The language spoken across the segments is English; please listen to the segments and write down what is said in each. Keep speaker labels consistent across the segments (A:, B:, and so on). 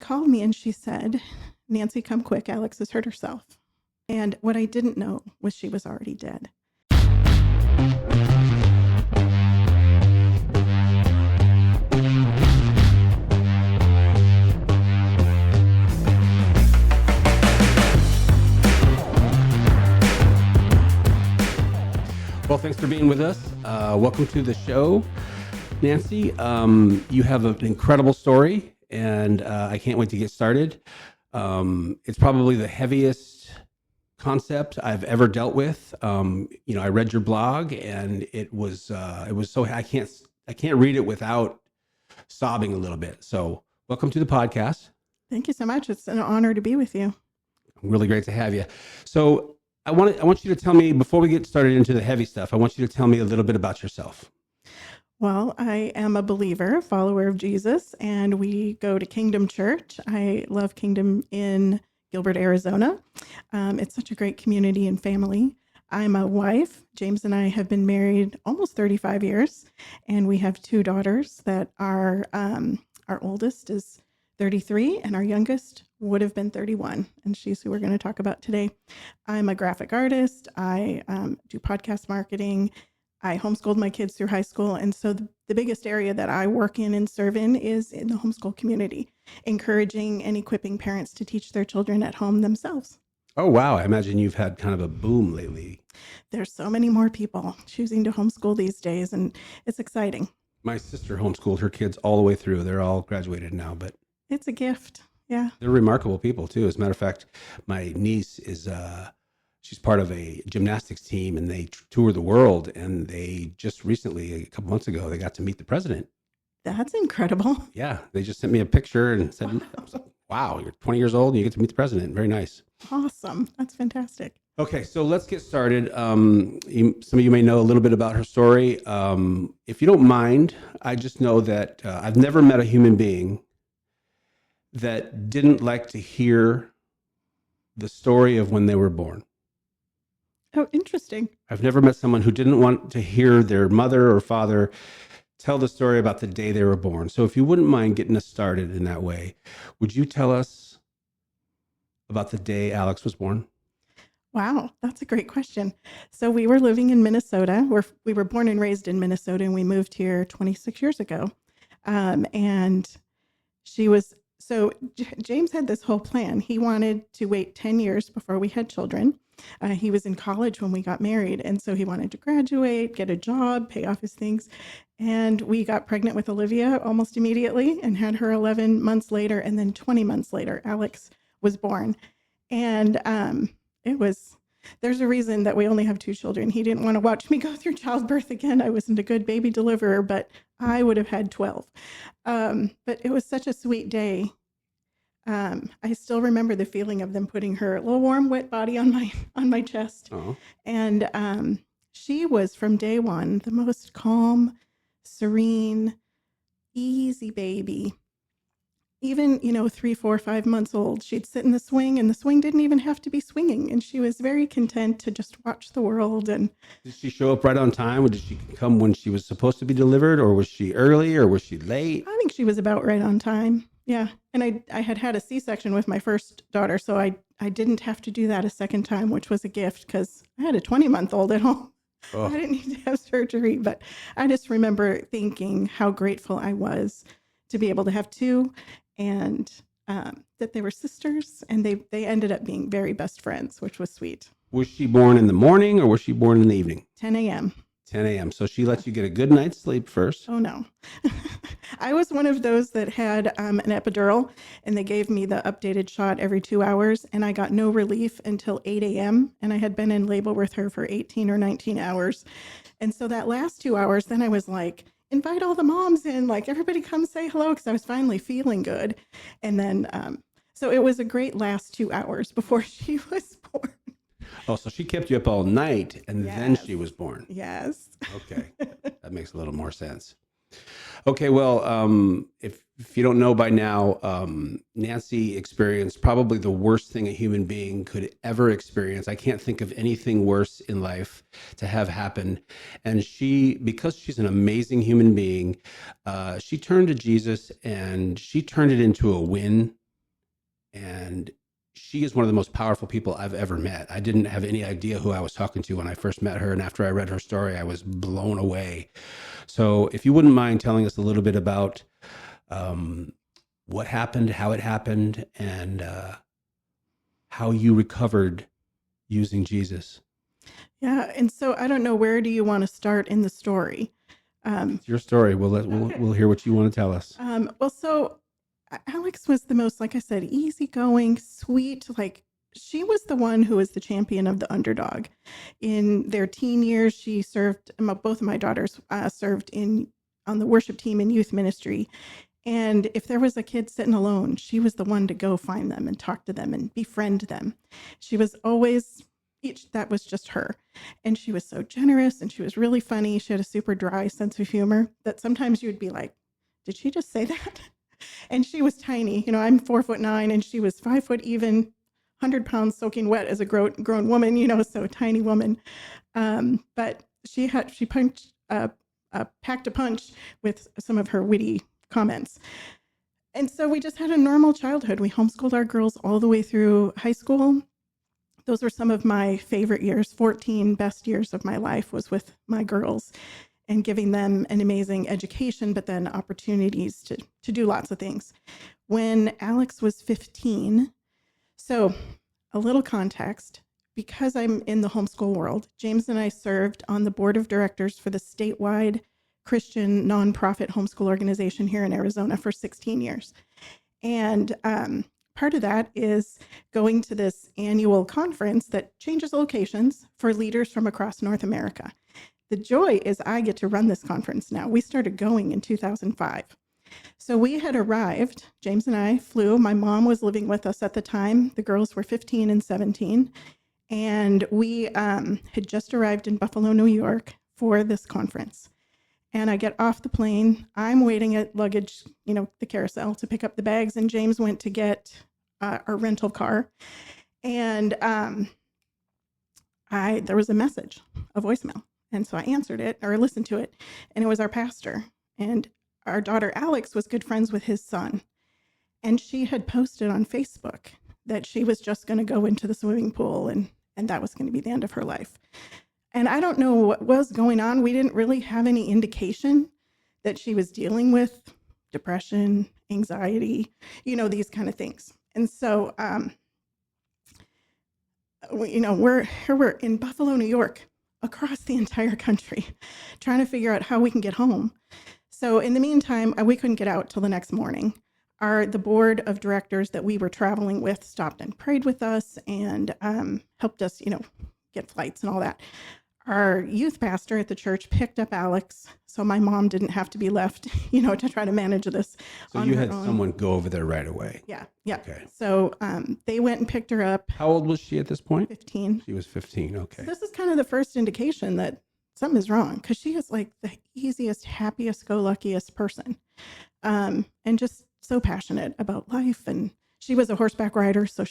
A: called me and she said, "Nancy, come quick. Alex has hurt herself." And what I didn't know was she was already dead.
B: Well, thanks for being with us. Welcome to the show, Nancy. You have an incredible story, and I can't wait to get started. It's probably the heaviest concept I've ever dealt with. I read your blog, and it was so I can't read it without sobbing a little bit. So, welcome to the podcast.
A: Thank you so much. It's an honor to be with you.
B: Really great to have you. So, I want you to tell me, before we get started into the heavy stuff, I want you to tell me a little bit about yourself.
A: Well, I am a believer, follower of Jesus, and we go to Kingdom Church. I love Kingdom in Gilbert, Arizona. It's such a great community and family. I'm a wife. James and I have been married almost 35 years, and we have two daughters that are, our oldest is 33, and our youngest would have been 31, and she's who we're going to talk about today. I'm a graphic artist. I do podcast marketing. I homeschooled my kids through high school, and so the biggest area that I work in and serve in is in the homeschool community, encouraging and equipping parents to teach their children at home themselves.
B: Oh, wow. I imagine you've had kind of a boom lately.
A: There's so many more people choosing to homeschool these days, and it's exciting.
B: My sister homeschooled her kids all the way through. They're all graduated now, but
A: it's a gift. Yeah.
B: They're remarkable people too. As a matter of fact, my niece is, she's part of a gymnastics team, and they tour the world. And they just recently, a couple months ago, they got to meet the president.
A: That's incredible.
B: Yeah. They just sent me a picture and said, wow, you're 20 years old and you get to meet the president. Very nice.
A: Awesome. That's fantastic.
B: Okay. So let's get started. Some of you may know a little bit about her story. If you don't mind, I just know that I've never met a human being that didn't like to hear the story of when they were born.
A: Oh, interesting.
B: I've never met someone who didn't want to hear their mother or father tell the story about the day they were born. So if you wouldn't mind getting us started in that way, would you tell us about the day Alex was born?
A: Wow, that's a great question. So we were living in Minnesota. We were born and raised in Minnesota, and we moved here 26 years ago. And she was... So James had this whole plan. He wanted to wait 10 years before we had children. He was in college when we got married. And so he wanted to graduate, get a job, pay off his things. And we got pregnant with Olivia almost immediately and had her 11 months later. And then 20 months later, Alex was born. And there's a reason that we only have two children. He didn't want to watch me go through childbirth again. I wasn't a good baby deliverer, but I would have had 12. But it was such a sweet day. I still remember the feeling of them putting her little warm, wet body on my chest.
B: Oh.
A: And she was, from day one, the most calm, serene, easy baby. Even, 3, 4, 5 months old, she'd sit in the swing, and the swing didn't even have to be swinging. And she was very content to just watch the world. And
B: did she show up right on time, or did she come when she was supposed to be delivered, or was she early, or was she late?
A: I think she was about right on time. Yeah. And I had a C-section with my first daughter, so I didn't have to do that a second time, which was a gift because I had a 20-month-old at home. Oh. I didn't need to have surgery, but I just remember thinking how grateful I was to be able to have two, and that they were sisters, and they ended up being very best friends, which was sweet.
B: Was she born in the morning, or was she born in the evening?
A: 10 a.m.
B: 10 a.m. So she lets you get a good night's sleep first.
A: Oh, no. I was one of those that had an epidural, and they gave me the updated shot every 2 hours, and I got no relief until 8 a.m. And I had been in labor with her for 18 or 19 hours. And so that last 2 hours, then I was like, invite all the moms in, like everybody come say hello, because I was finally feeling good. And then, so it was a great last 2 hours before she was born.
B: Oh, so she kept you up all night, and then she was born.
A: Yes.
B: Okay. That makes a little more sense. Okay, well, if you don't know by now, Nancy experienced probably the worst thing a human being could ever experience. I can't think of anything worse in life to have happen. And because she's an amazing human being, she turned to Jesus, and she turned it into a win and she is one of the most powerful people I've ever met. I didn't have any idea who I was talking to when I first met her, and after I read her story, I was blown away. So, if you wouldn't mind telling us a little bit about what happened, how it happened, and how you recovered using Jesus.
A: Yeah. And so I don't know, where do you want to start in the story?
B: It's your story. We'll hear what you want to tell us.
A: Well, so Alex was the most, like I said, easygoing, sweet. Like, she was the one who was the champion of the underdog. In their teen years, she served. Both of my daughters served on the worship team in youth ministry. And if there was a kid sitting alone, she was the one to go find them and talk to them and befriend them. She was always, that was just her. And she was so generous, and she was really funny. She had a super dry sense of humor that sometimes you would be like, did she just say that? And she was tiny. I'm 4'9", and she was 5 foot even, 100 pounds soaking wet as a grown woman, so a tiny woman. But she packed a punch with some of her witty comments. And so we just had a normal childhood. We homeschooled our girls all the way through high school. Those were some of my favorite years. 14 best years of my life was with my girls and giving them an amazing education, but then opportunities to do lots of things. When Alex was 15, so a little context, because I'm in the homeschool world, James and I served on the board of directors for the statewide Christian nonprofit homeschool organization here in Arizona for 16 years. And part of that is going to this annual conference that changes locations for leaders from across North America. The joy is I get to run this conference now. We started going in 2005. So we had arrived, James and I flew. My mom was living with us at the time. The girls were 15 and 17. And we had just arrived in Buffalo, New York for this conference. And I get off the plane. I'm waiting at luggage, the carousel, to pick up the bags. And James went to get our rental car. And there was a message, a voicemail. And so I answered it, or listened to it. And it was our pastor. And our daughter, Alex, was good friends with his son. And she had posted on Facebook that she was just going to go into the swimming pool, and that was going to be the end of her life. And I don't know what was going on. We didn't really have any indication that she was dealing with depression, anxiety, these kind of things. And so, we're in Buffalo, New York, across the entire country, trying to figure out how we can get home. So in the meantime, we couldn't get out till the next morning. The board of directors that we were traveling with stopped and prayed with us and helped us, get flights and all that. Our youth pastor at the church picked up Alex, so my mom didn't have to be left, to try to manage this.
B: So you had someone go over there right away.
A: Yeah.
B: Okay.
A: So they went and picked her up.
B: How old was she at this point?
A: 15.
B: She was 15. Okay.
A: So this is kind of the first indication that something is wrong, because she is like the easiest, happiest, go luckiest person, and just so passionate about life. And she was a horseback rider, so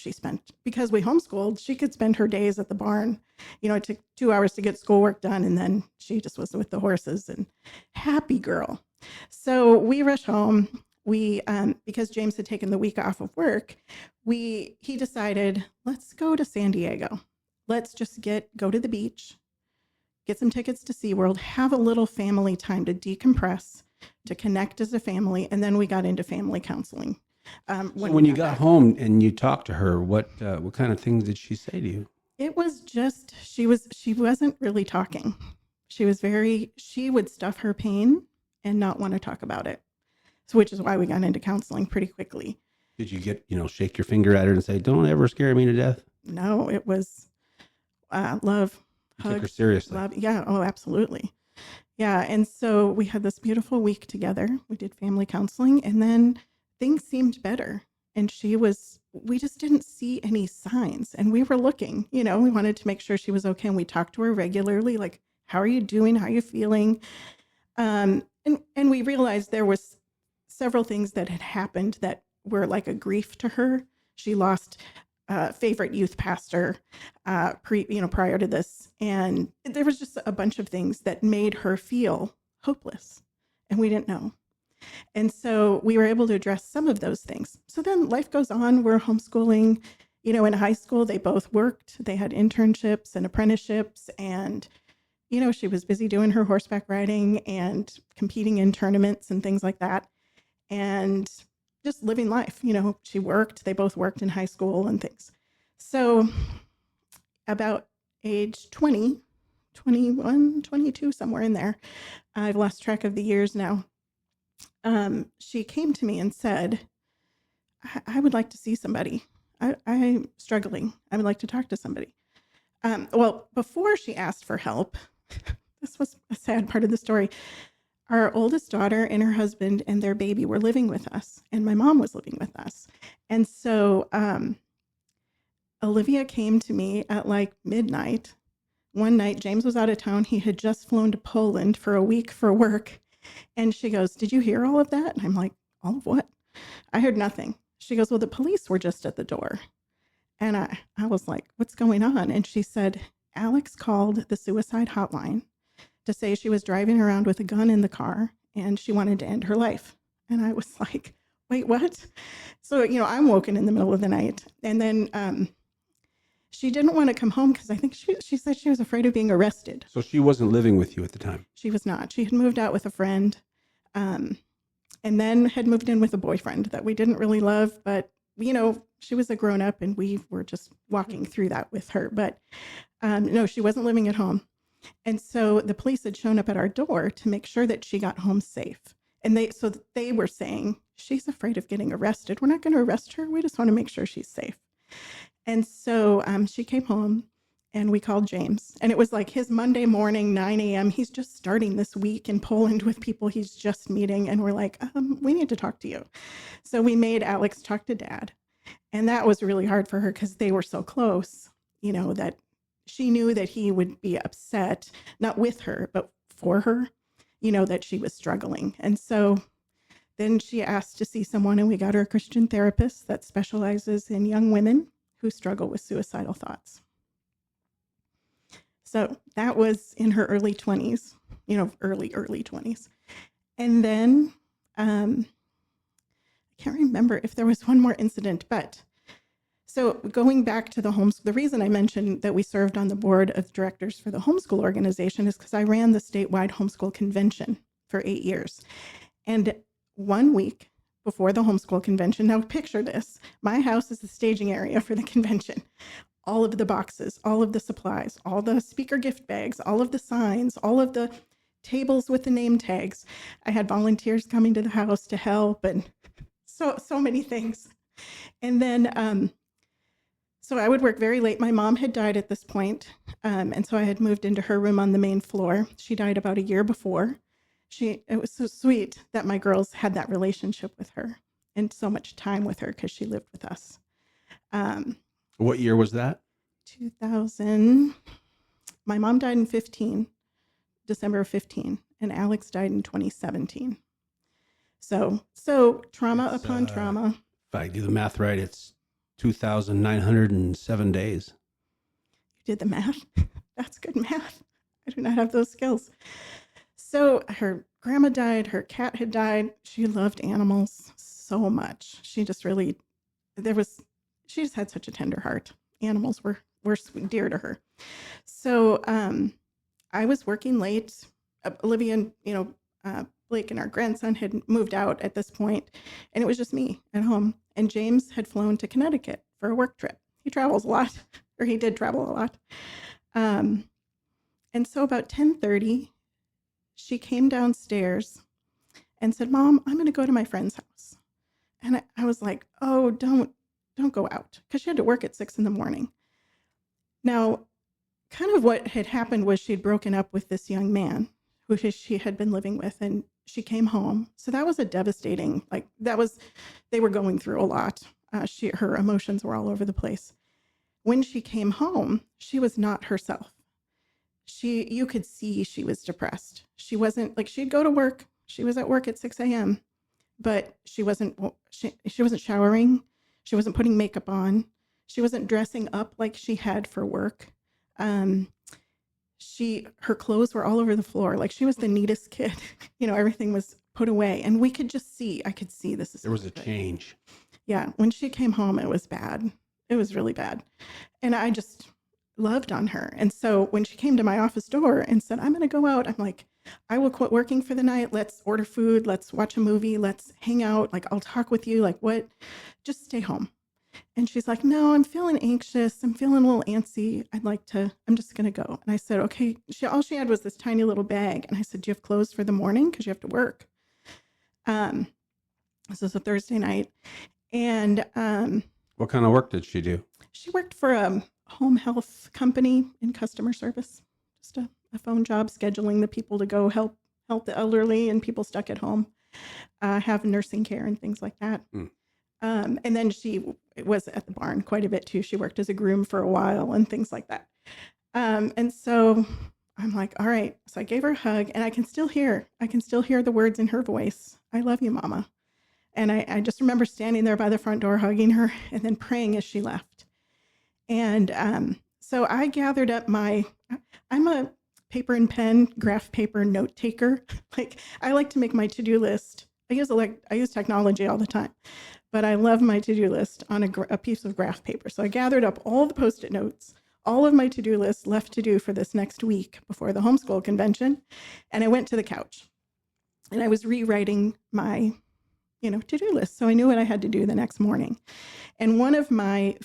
A: because we homeschooled, she could spend her days at the barn. It took 2 hours to get schoolwork done, and then she just was with the horses, and happy girl. So we rush home. We, because James had taken the week off of work, he decided, let's go to San Diego. Let's just go to the beach, get some tickets to SeaWorld, have a little family time to decompress, to connect as a family. And then we got into family counseling.
B: When you got home and you talked to her, what kind of things did she say to you?
A: It was just, she wasn't really talking. She would stuff her pain and not want to talk about it. So, which is why we got into counseling pretty quickly. Did
B: you shake your finger at her and say, don't ever scare me to death?
A: No, it was love.
B: You took her seriously.
A: Love. Yeah. Oh, absolutely. Yeah. And so we had this beautiful week together. We did family counseling, and then things seemed better. And we just didn't see any signs. And we were looking, we wanted to make sure she was okay. And we talked to her regularly, like, how are you doing? How are you feeling? And we realized there was several things that had happened that were like a grief to her. She lost a favorite youth pastor prior to this. And there was just a bunch of things that made her feel hopeless. And we didn't know. And so we were able to address some of those things. So then life goes on. We're homeschooling. In high school, they both worked. They had internships and apprenticeships. And, she was busy doing her horseback riding and competing in tournaments and things like that. And just living life. She worked. They both worked in high school and things. So about age 20, 21, 22, somewhere in there, I've lost track of the years now. She came to me and said, I would like to see somebody. I'm struggling. I would like to talk to somebody. Well, before she asked for help, this was a sad part of the story. Our oldest daughter and her husband and their baby were living with us, and my mom was living with us. And so Olivia came to me at like midnight. One night, James was out of town. He had just flown to Poland for a week for work. And she goes, "Did you hear all of that?" And I'm like, "All of what?" I heard nothing. She goes, "Well, the police were just at the door." And I was like, "What's going on?" And she said, "Alex called the suicide hotline to say she was driving around with a gun in the car and she wanted to end her life." And I was like, "Wait, what?" So, I'm woken in the middle of the night. And then she didn't want to come home because I think she said she was afraid of being arrested.
B: So she wasn't living with you at the time?
A: She was not. She had moved out with a friend, and then had moved in with a boyfriend that we didn't really love. But, she was a grown up and we were just walking through that with her. But no, she wasn't living at home. And so the police had shown up at our door to make sure that she got home safe. And they were saying, "She's afraid of getting arrested. We're not going to arrest her. We just want to make sure she's safe." And so she came home and we called James. And it was like his Monday morning, 9 a.m. He's just starting this week in Poland with people he's just meeting. And we're like, "We need to talk to you." So we made Alex talk to Dad. And that was really hard for her because they were so close, that she knew that he would be upset, not with her, but for her, that she was struggling. And so then she asked to see someone, and we got her a Christian therapist that specializes in young women who struggle with suicidal thoughts. So that was in her early 20s, early 20s. And then I can't remember if there was one more incident, but so going back to the reason I mentioned that we served on the board of directors for the homeschool organization is because I ran the statewide homeschool convention for 8 years. And 1 week before the homeschool convention, now picture this, my house is the staging area for the convention. All of the boxes, all of the supplies, all the speaker gift bags, all of the signs, all of the tables with the name tags. I had volunteers coming to the house to help and so many things. And then, so I would work very late. My mom had died at this point, and so I had moved into her room on the main floor. She died about a year before. It was so sweet that my girls had that relationship with her and so much time with her because she lived with us.
B: What year was that?
A: 2000. My mom died in December of 15, and Alex died in 2017. So trauma upon trauma.
B: If I do the math right, it's 2,907 days.
A: You did the math? That's good math. I do not have those skills. So her grandma died. Her cat had died. She loved animals so much. She just had such a tender heart. Animals were sweet, dear to her. So I was working late. Olivia and, Blake and our grandson had moved out at this point, and it was just me at home. And James had flown to Connecticut for a work trip. He travels a lot, or he did travel a lot. And so about 10:30, she came downstairs and said, "Mom, I'm going to go to my friend's house." And I was like, "Oh, don't go out," because she had to work at 6 a.m. Now, kind of what had happened was she had broken up with this young man who she had been living with, and she came home. So that was a devastating, they were going through a lot. Her emotions were all over the place. When she came home, she was not herself. You could see she was depressed. She wasn't she'd go to work. She was at work at 6 a.m., but she wasn't showering. She wasn't putting makeup on. She wasn't dressing up like she had for work. Her clothes were all over the floor. She was the neatest kid. Everything was put away. And we could just see, I could see this is
B: There was a
A: not good.
B: change.
A: Yeah. When she came home, it was bad. It was really bad. And I just loved on her. And so when she came to my office door and said, I'm going to go out, I'm like, I will quit working for the night. Let's order food. Let's watch a movie. Let's hang out. Like, I'll talk with you. Like, what? Just stay home. And she's like, no, I'm feeling anxious. I'm feeling a little antsy. I'm just going to go. And I said, okay. All she had was this tiny little bag. And I said, do you have clothes for the morning? Because you have to work. This was a Thursday night. And
B: What kind of work did she do?
A: she worked for a home health company in customer service, just a phone job, scheduling the people to go help the elderly and people stuck at home, have nursing care and things like that. And then she was at the barn quite a bit too. She worked as a groom for a while and things like that. And so I'm like, all right. So I gave her a hug, and I can still hear the words in her voice. I love you, Mama. And I just remember standing there by the front door, hugging her and then praying as she left. And so I gathered up I'm a paper and pen, graph paper note taker. Like, I like to make my to-do list. I use technology all the time, but I love my to-do list on a piece of graph paper. So I gathered up all the Post-it notes, all of my to-do lists left to do for this next week before the homeschool convention. And I went to the couch and I was rewriting my to-do list. So I knew what I had to do the next morning. And one of my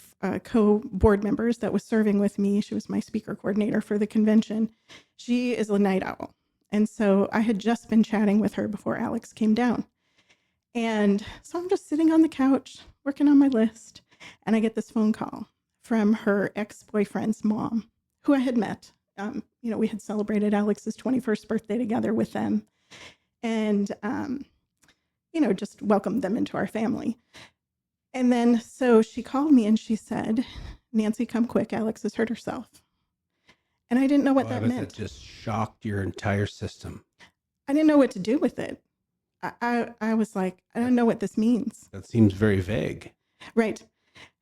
A: co-board members that was serving with me, she was my speaker coordinator for the convention. She is a night owl. And so I had just been chatting with her before Alex came down. And so I'm just sitting on the couch working on my list. And I get this phone call from her ex-boyfriend's mom, who I had met. We had celebrated Alex's 21st birthday together with them. And just welcomed them into our family. And then so she called me and she said, Nancy, come quick. Alex has hurt herself. And I didn't know what that meant.
B: It just shocked your entire system.
A: I didn't know what to do with it. I was like, I don't know what this means.
B: That seems very vague.
A: Right.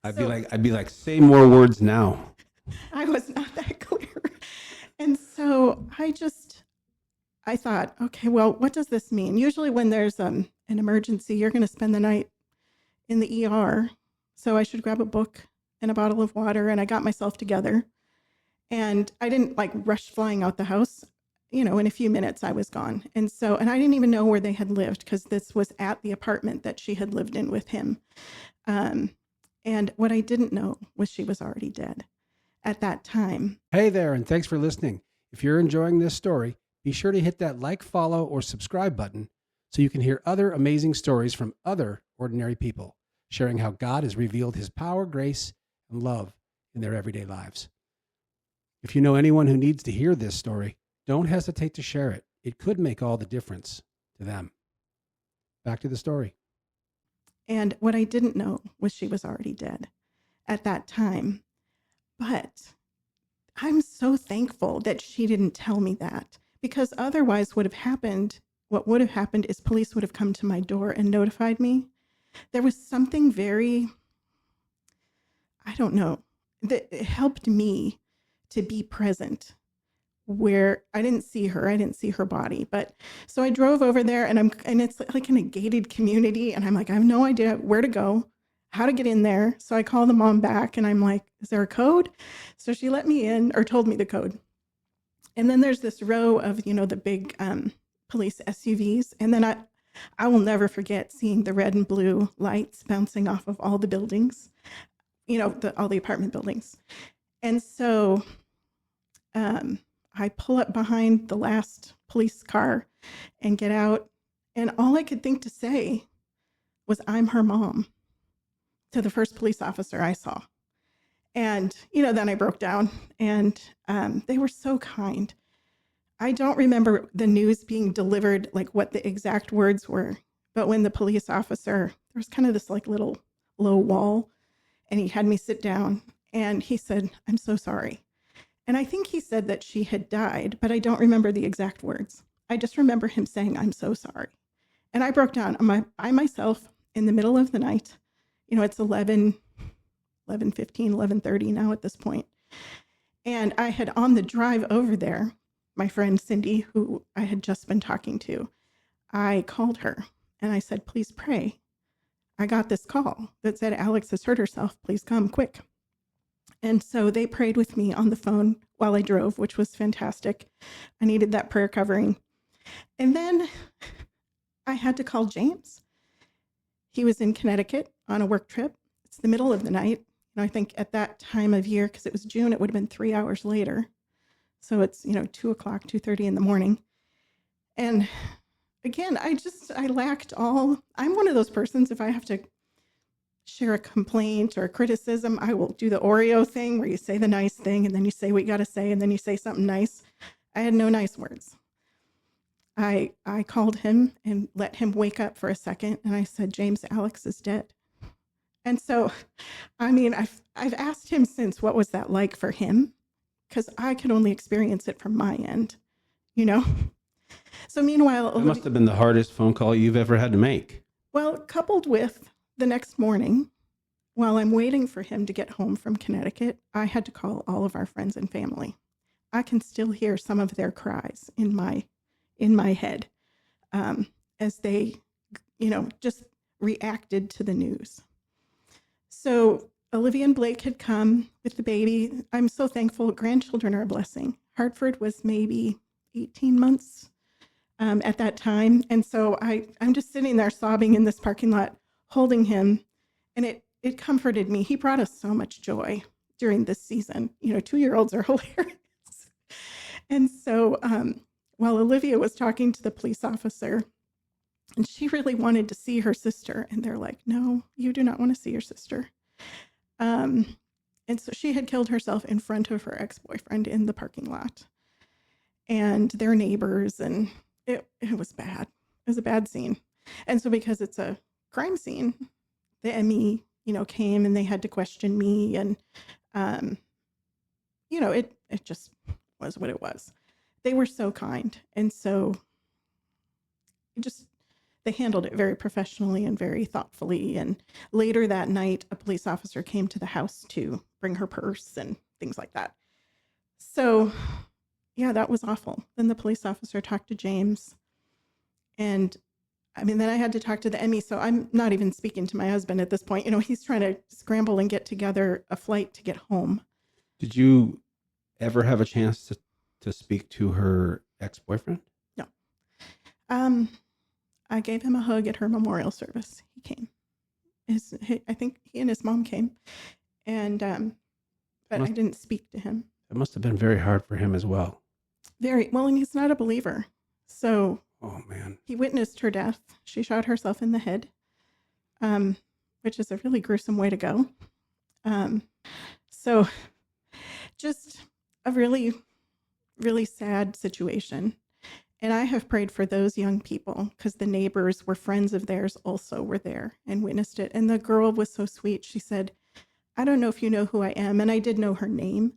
B: I'd be like, say more words now.
A: I was not that clear. And so I thought, okay, well, what does this mean? Usually when there's an emergency, you're going to spend the night in the ER. So I should grab a book and a bottle of water. And I got myself together. And I didn't rush flying out the house. In a few minutes I was gone. And I didn't even know where they had lived, because this was at the apartment that she had lived in with him. And what I didn't know was she was already dead at that time.
B: Hey there, and thanks for listening. If you're enjoying this story, be sure to hit that like, follow, or subscribe button so you can hear other amazing stories from other ordinary people, sharing how God has revealed his power, grace, and love in their everyday lives. If you know anyone who needs to hear this story, don't hesitate to share it. It could make all the difference to them. Back to the story.
A: And what I didn't know was she was already dead at that time. But I'm so thankful that she didn't tell me that, because otherwise what would have happened is police would have come to my door and notified me. There was something very, I don't know, that helped me to be present where I didn't see her body. But so I drove over there, and it's like in a gated community, and I'm like, I have no idea where to go, how to get in there. So I call the mom back, and I'm like, is there a code? So she let me in, or told me the code. And then there's this row of, the big police SUVs. And then I will never forget seeing the red and blue lights bouncing off of all the buildings, all the apartment buildings. And so I pull up behind the last police car and get out. And all I could think to say was, I'm her mom, to the first police officer I saw. And, then I broke down, and they were so kind. I don't remember the news being delivered, like what the exact words were. But when the police officer, there was kind of this little low wall, and he had me sit down, and he said, I'm so sorry. And I think he said that she had died, but I don't remember the exact words. I just remember him saying, I'm so sorry. And I broke down by myself in the middle of the night. It's 11:15, 11:30 now at this point. And I had, on the drive over there, my friend Cindy, who I had just been talking to, I called her and I said, please pray. I got this call that said, Alex has hurt herself. Please come quick. And so they prayed with me on the phone while I drove, which was fantastic. I needed that prayer covering. And then I had to call James. He was in Connecticut on a work trip. It's the middle of the night. I think at that time of year, because it was June, it would have been 3 hours later. So it's, 2 o'clock, 2:30 in the morning. And again, I lacked I'm one of those persons, if I have to share a complaint or a criticism, I will do the Oreo thing where you say the nice thing and then you say what you got to say and then you say something nice. I had no nice words. I called him and let him wake up for a second. And I said, James, Alex is dead. And so, I've asked him since, what was that like for him? Because I could only experience it from my end, So meanwhile,
B: It must have been the hardest phone call you've ever had to make.
A: Well, coupled with the next morning, while I'm waiting for him to get home from Connecticut, I had to call all of our friends and family. I can still hear some of their cries in my head as they, just reacted to the news. So Olivia and Blake had come with the baby. I'm so thankful. Grandchildren are a blessing. Hartford was maybe 18 months at that time. And so I'm just sitting there sobbing in this parking lot, holding him. And it comforted me. He brought us so much joy during this season. 2-year-olds are hilarious. And so while Olivia was talking to the police officer, and she really wanted to see her sister, and they're like, no, you do not want to see your sister. And so she had killed herself in front of her ex-boyfriend in the parking lot and their neighbors. And it was bad. It was a bad scene. And so because it's a crime scene, the ME, came and they had to question me. And, it just was what it was. They were so kind. And so they handled it very professionally and very thoughtfully. And later that night, a police officer came to the house to bring her purse and things like that. So, yeah, that was awful. Then the police officer talked to James. And then I had to talk to the ME. So I'm not even speaking to my husband at this point. He's trying to scramble and get together a flight to get home.
B: Did you ever have a chance to speak to her ex-boyfriend?
A: No. I gave him a hug at her memorial service. He came. I think he and his mom came. And, but I didn't speak to him.
B: It must have been very hard for him as well.
A: Very well, and he's not a believer. So,
B: oh man,
A: he witnessed her death. She shot herself in the head, which is a really gruesome way to go. So, just a really, really sad situation. And I have prayed for those young people because the neighbors were friends of theirs also were there and witnessed it. And the girl was so sweet. She said, I don't know if you know who I am. And I did know her name.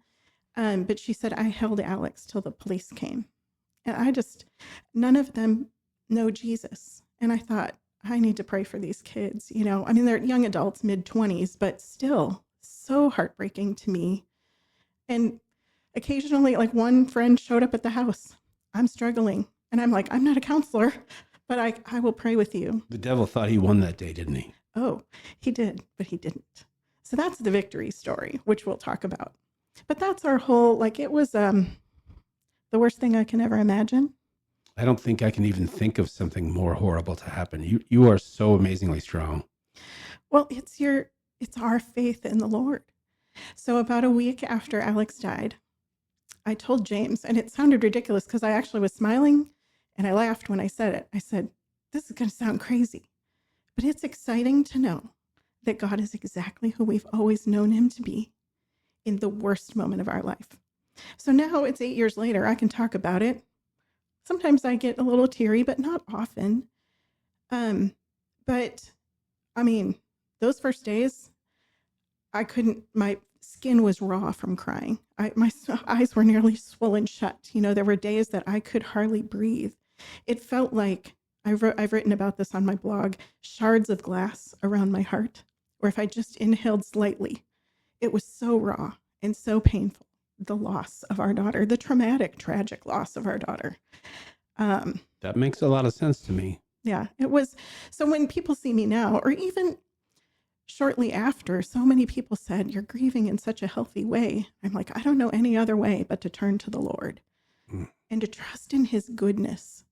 A: But she said, I held Alex till the police came. And none of them know Jesus. And I thought, I need to pray for these kids. They're young adults, mid-20s, but still so heartbreaking to me. And occasionally, like one friend showed up at the house. I'm struggling. And I'm like, I'm not a counselor, but I will pray with you.
B: The devil thought he won that day, didn't he?
A: Oh, he did, but he didn't. So that's the victory story, which we'll talk about. But that's our whole, it was the worst thing I can ever imagine.
B: I don't think I can even think of something more horrible to happen. You are so amazingly strong.
A: Well, it's our faith in the Lord. So about a week after Alex died, I told James, and it sounded ridiculous because I actually was smiling and I laughed when I said it. I said, this is going to sound crazy, but it's exciting to know that God is exactly who we've always known him to be in the worst moment of our life. So now it's 8 years later. I can talk about it. Sometimes I get a little teary, but not often. But those first days, my skin was raw from crying. My eyes were nearly swollen shut. There were days that I could hardly breathe. It felt like, I've written about this on my blog, shards of glass around my heart, or if I just inhaled slightly. It was so raw and so painful. The loss of our daughter, the traumatic, tragic loss of our daughter.
B: That makes a lot of sense to me.
A: Yeah, it was. So when people see me now, or even shortly after, so many people said, "You're grieving in such a healthy way." I'm like, I don't know any other way but to turn to the Lord
B: Mm.
A: and to trust in his goodness.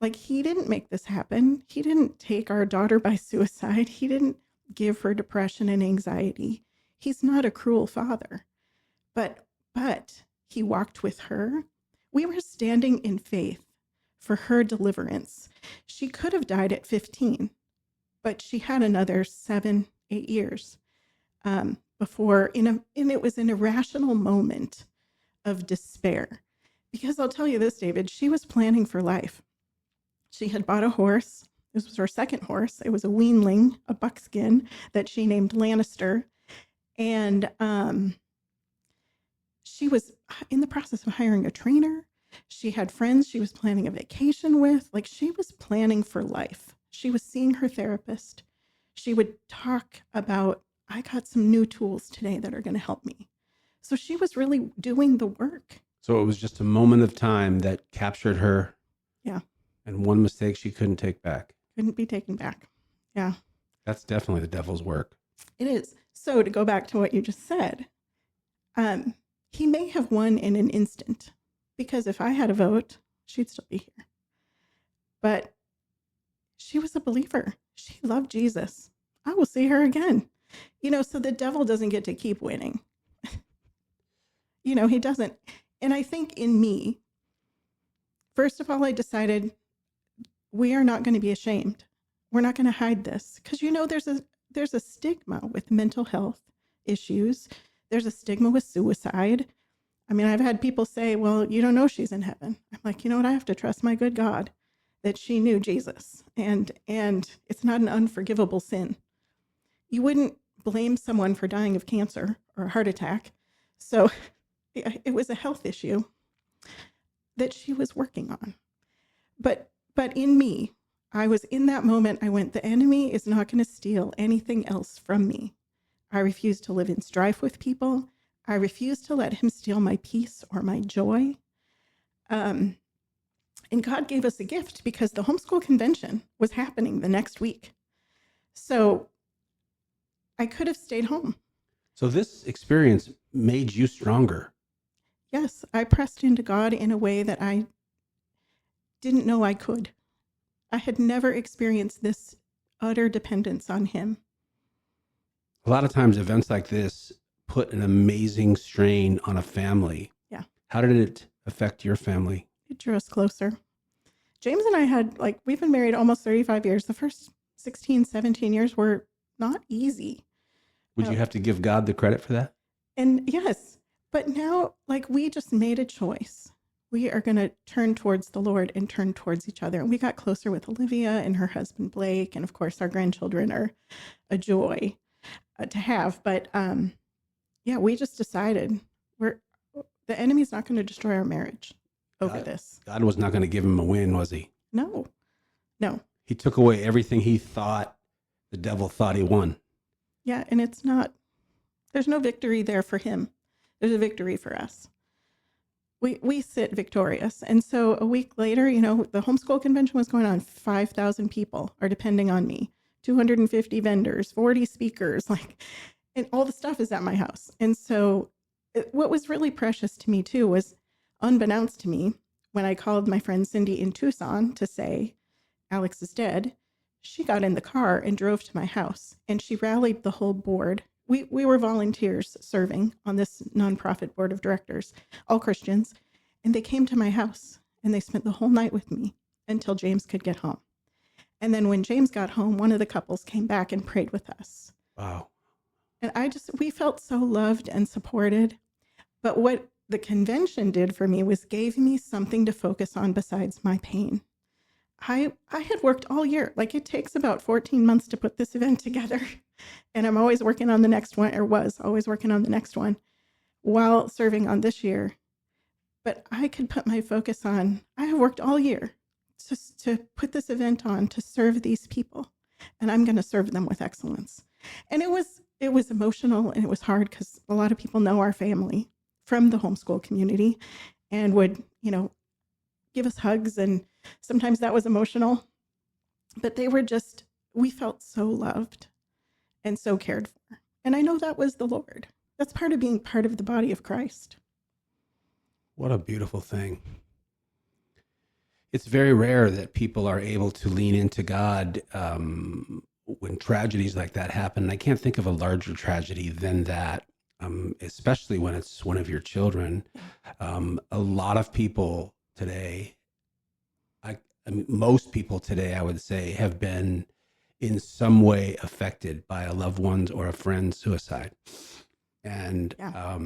A: Like, he didn't make this happen. He didn't take our daughter by suicide. He didn't give her depression and anxiety. He's not a cruel father. But he walked with her. We were standing in faith for her deliverance. She could have died at 15, but she had another 7, 8 years before, and it was an irrational moment of despair. Because I'll tell you this, David, she was planning for life. She had bought a horse. This was her second horse. It was a weanling, a buckskin that she named Lannister. And she was in the process of hiring a trainer. She had friends she was planning a vacation with. Like, she was planning for life. She was seeing her therapist. She would talk about, I got some new tools today that are going to help me. So she was really doing the work.
B: So it was just a moment of time that captured her.
A: Yeah.
B: And one mistake she couldn't take back.
A: Couldn't be taken back. Yeah.
B: That's definitely the devil's work.
A: It is. So to go back to what you just said, he may have won in an instant, because if I had a vote, she'd still be here. But she was a believer. She loved Jesus. I will see her again. So the devil doesn't get to keep winning. He doesn't. And I think in me, first of all, I decided we are not going to be ashamed. We're not going to hide this, because there's a stigma with mental health issues. There's a stigma with suicide. I mean, I've had people say, well, you don't know she's in heaven. I'm like, you know what? I have to trust my good God that she knew Jesus, and it's not an unforgivable sin. You wouldn't blame someone for dying of cancer or a heart attack. So it was a health issue that she was working on. But in me, I was in that moment, I went, the enemy is not going to steal anything else from me. I refuse to live in strife with people. I refuse to let him steal my peace or my joy. And God gave us a gift, because the homeschool convention was happening the next week. So I could have stayed home.
B: So this experience made you stronger.
A: Yes, I pressed into God in a way that I didn't know I could. I had never experienced this utter dependence on him.
B: A lot of times events like this put an amazing strain on a family.
A: Yeah.
B: How did it affect your family?
A: It drew us closer. James and I had, we've been married almost 35 years. The first 16, 17 years were not easy.
B: Would you have to give God the credit for that?
A: And yes, but now, we just made a choice. We are going to turn towards the Lord and turn towards each other. And we got closer with Olivia and her husband, Blake. And of course, our grandchildren are a joy to have. But we just decided the enemy's not going to destroy our marriage over this.
B: God was not going to give him a win, was he?
A: No.
B: He took away everything he thought the devil thought he won.
A: Yeah, and there's no victory there for him. There's a victory for us. We sit victorious. And so a week later, the homeschool convention was going on. 5,000 people are depending on me, 250 vendors, 40 speakers, and all the stuff is at my house. And so what was really precious to me too was, unbeknownst to me, when I called my friend Cindy in Tucson to say, Alex is dead, she got in the car and drove to my house, and she rallied the whole board. We were volunteers serving on this nonprofit board of directors, all Christians, and they came to my house and they spent the whole night with me until James could get home. And then when James got home, one of the couples came back and prayed with us.
B: Wow.
A: And we felt so loved and supported. But what the convention did for me was gave me something to focus on besides my pain. I had worked all year. It takes about 14 months to put this event together. And I'm always working on the next one, or was always working on the next one while serving on this year. But I could put my focus on, I have worked all year to put this event on to serve these people. And I'm going to serve them with excellence. And it was emotional, and it was hard, because a lot of people know our family from the homeschool community and would, give us hugs. And sometimes that was emotional. But we felt so loved and so cared for. And I know that was the Lord. That's part of being part of the body of Christ.
B: What a beautiful thing. It's very rare that people are able to lean into God when tragedies like that happen. I can't think of a larger tragedy than that, especially when it's one of your children. A lot of people today, I mean, most people today, I would say, have been in some way affected by a loved one's or a friend's suicide. And
A: Yeah.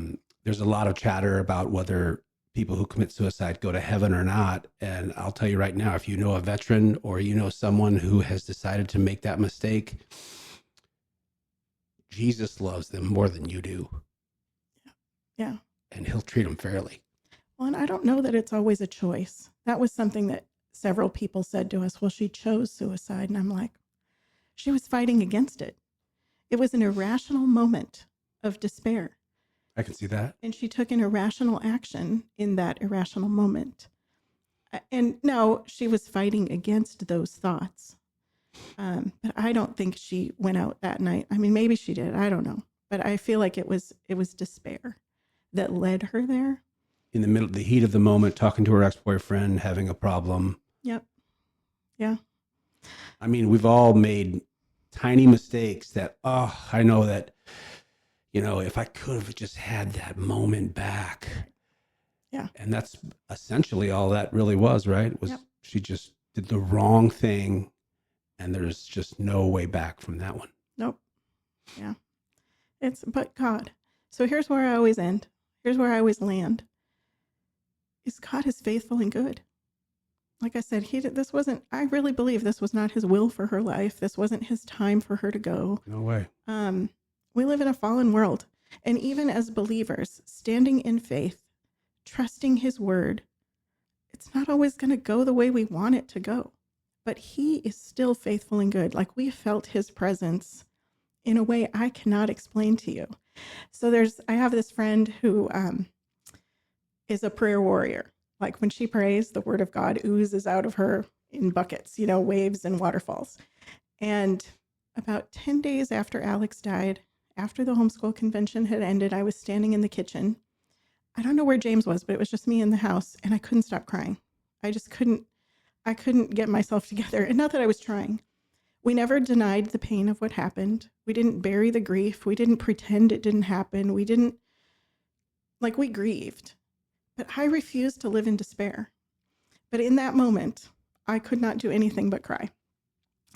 B: there's a lot of chatter about whether people who commit suicide go to heaven or not. And I'll tell you right now, if you know a veteran or you know someone who has decided to make that mistake, Jesus loves them more than you do.
A: Yeah.
B: And he'll treat them fairly.
A: Well, and I don't know that it's always a choice. That was something that several people said to us. Well, she chose suicide. And I'm like, she was fighting against it. It was an irrational moment of despair.
B: I can see that.
A: And she took an irrational action in that irrational moment. And no, she was fighting against those thoughts. But I don't think she went out that night. I mean, maybe she did. I don't know. But I feel like it was despair that led her there.
B: In the heat of the moment, talking to her ex-boyfriend, having a problem.
A: Yep. Yeah.
B: I mean, we've all made tiny mistakes that, I know that, if I could have just had that moment back.
A: Yeah.
B: And that's essentially all that really was, right? Was
A: Yep.
B: She just did the wrong thing and there's just no way back from that one.
A: Nope. Yeah. But God. So here's where I always end. Here's where I always land. Is God is faithful and good. Like I said, I really believe this was not his will for her life. This wasn't his time for her to go.
B: No way.
A: We live in a fallen world. And even as believers, standing in faith, trusting his word, it's not always going to go the way we want it to go. But he is still faithful and good. Like we felt his presence in a way I cannot explain to you. So I have this friend who is a prayer warrior. Like when she prays, the word of God oozes out of her in buckets, waves and waterfalls. And about 10 days after Alex died, after the homeschool convention had ended, I was standing in the kitchen. I don't know where James was, but it was just me in the house, and I couldn't stop crying. I couldn't get myself together. And not that I was trying. We never denied the pain of what happened. We didn't bury the grief. We didn't pretend it didn't happen. We grieved. But I refused to live in despair. But in that moment, I could not do anything but cry.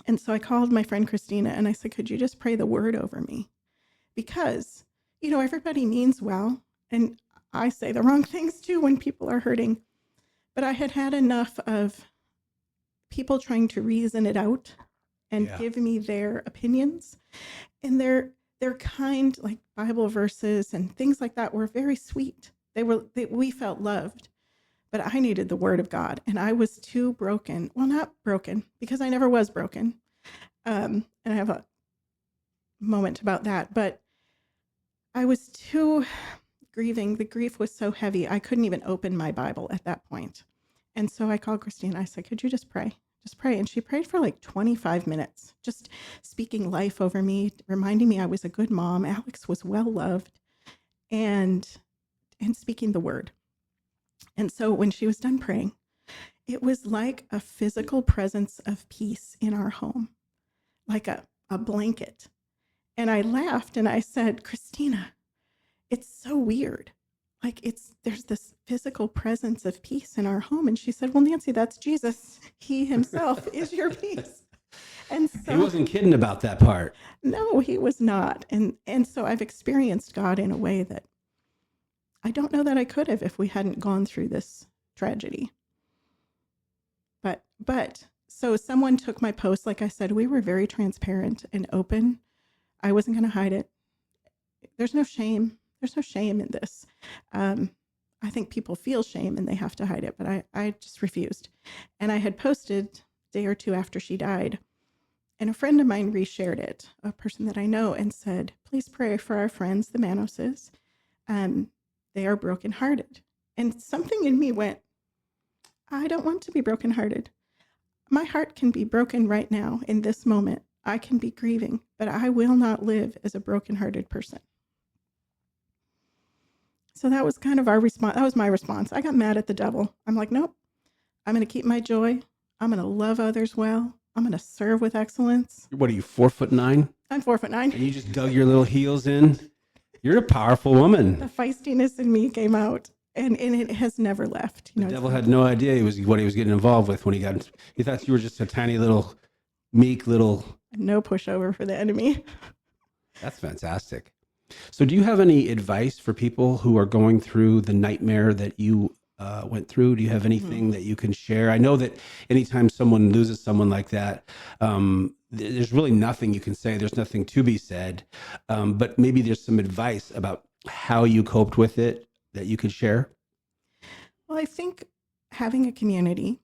A: And so I called my friend Christina and I said, could you just pray the word over me? Because, everybody means well. And I say the wrong things too when people are hurting. But I had enough of people trying to reason it out and give me their opinions. And their kind, like Bible verses and things like that were very sweet. We felt loved. But I needed the word of God. And I was too broken. Well, not broken, because I never was broken. And I have a moment about that. But I was too grieving. The grief was so heavy. I couldn't even open my Bible at that point. And so I called Christine. I said, could you just pray? Just pray. And she prayed for like 25 minutes, just speaking life over me, reminding me I was a good mom. Alex was well loved, and speaking the word. And so when she was done praying, it was like a physical presence of peace in our home, like a blanket. And I laughed and I said, Christina, it's so weird. Like there's this physical presence of peace in our home. And she said, well, Nancy, that's Jesus. He himself is your peace. And so,
B: he wasn't kidding about that part.
A: No, he was not. And so I've experienced God in a way that I don't know that I could have if we hadn't gone through this tragedy. But so someone took my post. Like I said, we were very transparent and open. I wasn't going to hide it. There's no shame. There's no shame in this. I think people feel shame and they have to hide it, but I just refused. And I had posted a day or two after she died, and a friend of mine reshared it, a person that I know, and said, please pray for our friends, the Manoses. They are brokenhearted. And something in me went, I don't want to be brokenhearted. My heart can be broken right now in this moment. I can be grieving, but I will not live as a brokenhearted person. So that was kind of our response. That was my response. I got mad at the devil. I'm like, nope, I'm going to keep my joy. I'm going to love others well. I'm going to serve with excellence.
B: What are you, 4'9"?
A: I'm 4'9".
B: And you just dug your little heels in? You're a powerful woman.
A: The feistiness in me came out, and it has never left.
B: The devil had no idea what he was getting involved with when he thought you were just a tiny little, meek little.
A: No pushover for the enemy.
B: That's fantastic. So do you have any advice for people who are going through the nightmare that you went through? Do you have anything that you can share? I know that anytime someone loses someone like that, there's really nothing you can say. There's nothing to be said. But maybe there's some advice about how you coped with it that you could share.
A: Well, I think having a community,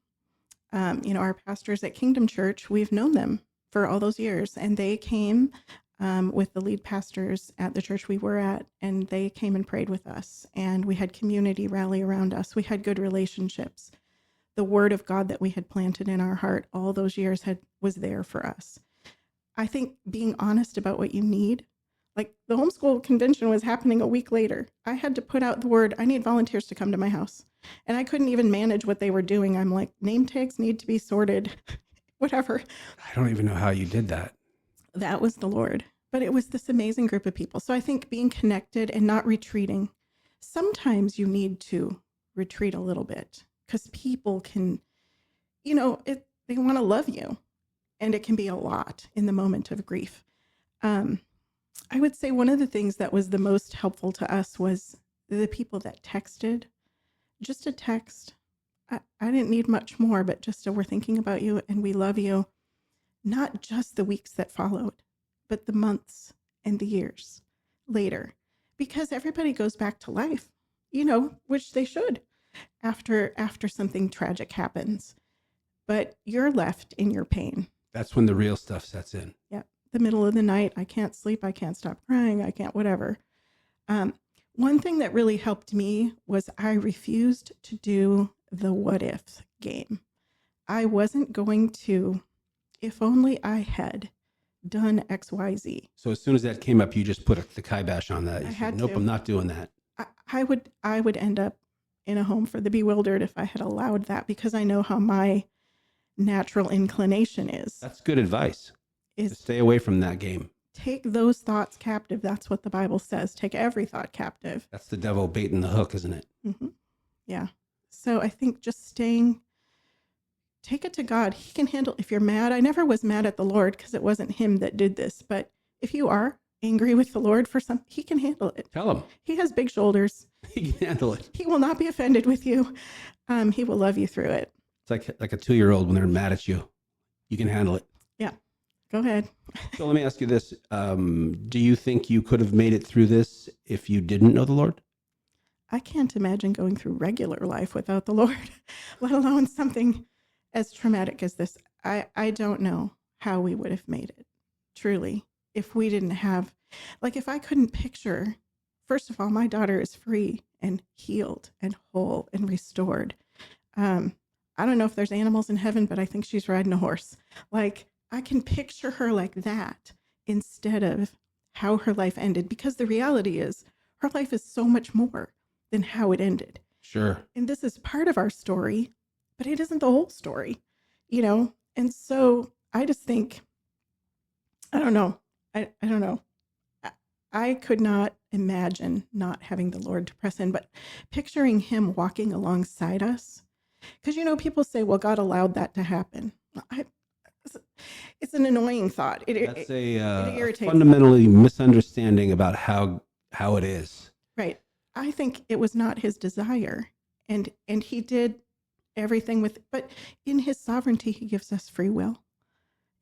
A: our pastors at Kingdom Church, we've known them for all those years, and they came with the lead pastors at the church we were at, and they came and prayed with us, and we had community rally around us. We had good relationships. The word of God that we had planted in our heart all those years was there for us. I think being honest about what you need, like the homeschool convention was happening a week later. I had to put out the word, I need volunteers to come to my house. And I couldn't even manage what they were doing. I'm like, name tags need to be sorted, whatever.
B: I don't even know how you did that.
A: That was the Lord. But it was this amazing group of people. So I think being connected and not retreating. Sometimes you need to retreat a little bit because people can, they want to love you. And it can be a lot in the moment of grief. I would say one of the things that was the most helpful to us was the people that texted. Just a text. I didn't need much more, but just we're thinking about you and we love you. Not just the weeks that followed, but the months and the years later, because everybody goes back to life, which they should after something tragic happens, but you're left in your pain.
B: That's when the real stuff sets in.
A: Yeah. The middle of the night, I can't sleep. I can't stop crying. I can't, whatever. One thing that really helped me was I refused to do the what if game. I wasn't going to, if only I had done X, Y, Z.
B: So as soon as that came up, you just put the kibosh on that.
A: I had
B: nope,
A: to.
B: I'm not doing that.
A: I would end up in a home for the bewildered if I had allowed that, because I know how my natural inclination is.
B: That's good advice. To stay away from that game.
A: Take those thoughts captive. That's what the Bible says. Take every thought captive.
B: That's the devil baiting the hook, isn't it?
A: Mm-hmm. Yeah. So I think just take it to God. He can handle, if you're mad. I never was mad at the Lord because it wasn't him that did this. But if you are angry with the Lord for something, he can handle it.
B: Tell him.
A: He has big shoulders.
B: He can handle it.
A: He will not be offended with you. He will love you through it.
B: It's like a 2-year-old when they're mad at you. You can handle it.
A: Yeah. Go ahead.
B: So let me ask you this. Do you think you could have made it through this if you didn't know the Lord?
A: I can't imagine going through regular life without the Lord, let alone something as traumatic as this. I don't know how we would have made it, truly, if we didn't have, if I couldn't picture, first of all, my daughter is free and healed and whole and restored. I don't know if there's animals in heaven, but I think she's riding a horse. I can picture her like that instead of how her life ended, because the reality is her life is so much more than how it ended.
B: Sure. And
A: this is part of our story, but it isn't the whole story, And so I just think, I don't know. I don't know. I could not imagine not having the Lord to press in, but picturing him walking alongside us. Because, people say, well, God allowed that to happen. It's an annoying thought. It irritates
B: fundamentally misunderstanding about how it is.
A: Right. I think it was not his desire, and he did everything but in his sovereignty, he gives us free will.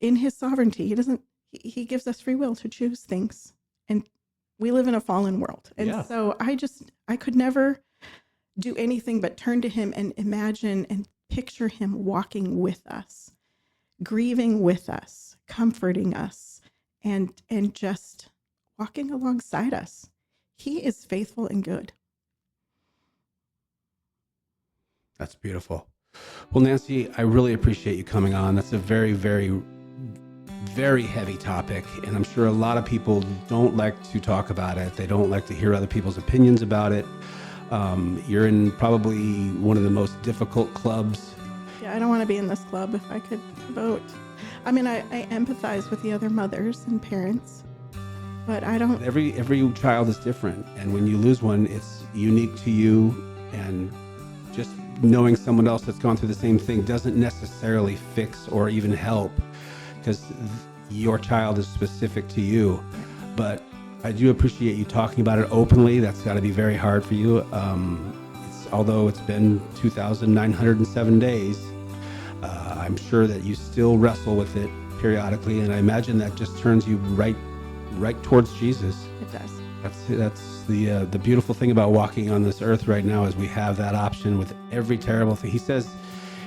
A: In his sovereignty, he gives us free will to choose things, and we live in a fallen world. And so I could never do anything but turn to him and imagine and picture him walking with us, grieving with us, comforting us, and just walking alongside us. He is faithful and good.
B: That's beautiful. Well, Nancy, I really appreciate you coming on. That's a very, very, very heavy topic, and I'm sure a lot of people don't like to talk about it. They don't like to hear other people's opinions about it. You're in probably one of the most difficult clubs.
A: Yeah, I don't want to be in this club if I could vote. I mean, I empathize with the other mothers and parents, but I don't.
B: Every child is different, and when you lose one, it's unique to you, and just knowing someone else that's gone through the same thing doesn't necessarily fix or even help, because your child is specific to you. But I do appreciate you talking about it openly. That's got to be very hard for you. Although it's been 2,907 days, I'm sure that you still wrestle with it periodically, and I imagine that just turns you right towards Jesus.
A: It does.
B: That's the beautiful thing about walking on this earth right now, is we have that option with every terrible thing. He says,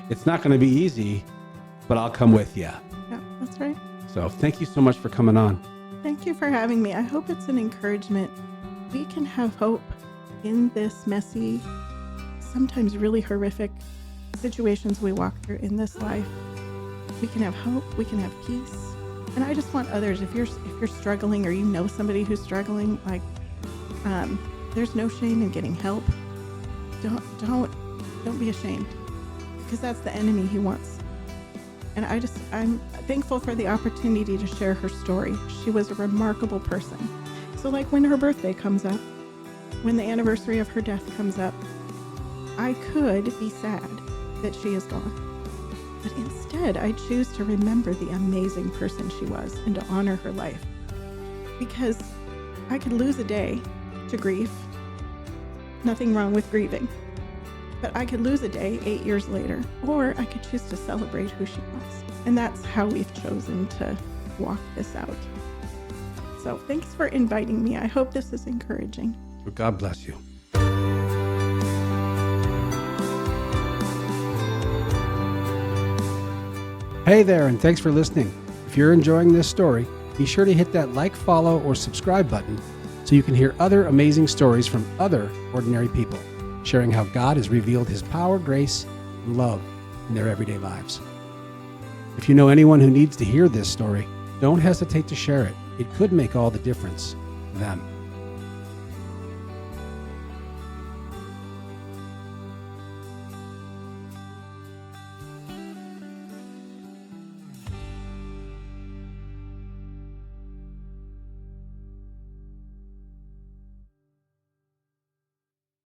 B: it's not going to be easy, but I'll come with you.
A: Yeah, that's right.
B: So thank you so much for coming on.
A: Thank you for having me. I hope it's an encouragement. We can have hope in this messy, sometimes really horrific situations we walk through in this life. We can have hope. We can have peace. And I just want others, if you're struggling, or you know somebody who's struggling, like, there's no shame in getting help. Don't be ashamed, because that's the enemy he wants. And I'm thankful for the opportunity to share her story. She was a remarkable person. So like when her birthday comes up, when the anniversary of her death comes up, I could be sad that she is gone. But instead, I choose to remember the amazing person she was and to honor her life. Because I could lose a day to grief. Nothing wrong with grieving. But I could lose a day 8 years later, or I could choose to celebrate who she was. And that's how we've chosen to walk this out. So thanks for inviting me. I hope this is encouraging.
B: Well, God bless you. Hey there, and thanks for listening. If you're enjoying this story, be sure to hit that like, follow, or subscribe button so you can hear other amazing stories from other ordinary people, sharing how God has revealed his power, grace, and love in their everyday lives. If you know anyone who needs to hear this story, don't hesitate to share it. It could make all the difference to them.